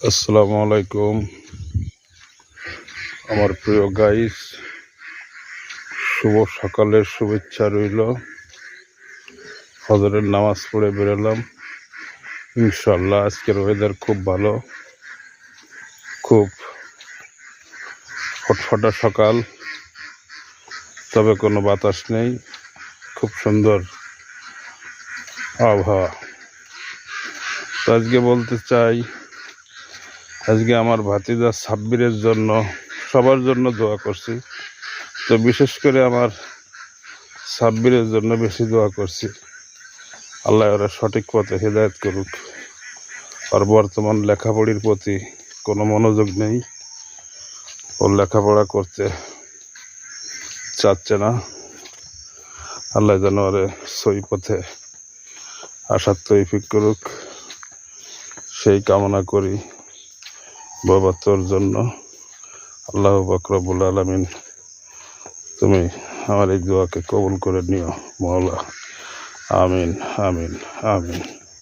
আসসালামু আলাইকুম আমার প্রিয় গাইস, শুভ সকালের শুভেচ্ছা রইল। ফজরের নামাজ পড়ে বেরোলাম ইনশাল্লাহ। আজকের ওয়েদার খুব ভালো, খুব ফটফটা সকাল, তবে কোনো বাতাস নেই, খুব সুন্দর আবহাওয়া। তো আজকে বলতে চাই, আজকে আমার ভাতিজা সাব্বিরের জন্য, সবার জন্য দোয়া করছি। তো বিশেষ করে আমার সাব্বিরের জন্য বেশি দোয়া করছি, আল্লাহ ওরা সঠিক পথে হেদায়েত করুক। আর বর্তমান লেখাপড়ির প্রতি কোনো মনোযোগ নেই, ও লেখাপড়া করতে চাচ্ছে না। আল্লাহ যেন ওরে সই পথে আসার তৌফিক করুক, সেই কামনা করি বাবা তোর জন্য। আল্লাহ পাক রব্বুল আলামিন, তুমি আমার এই দোয়াকে কবুল করে নিও মওলা। আমিন আমিন আমিন।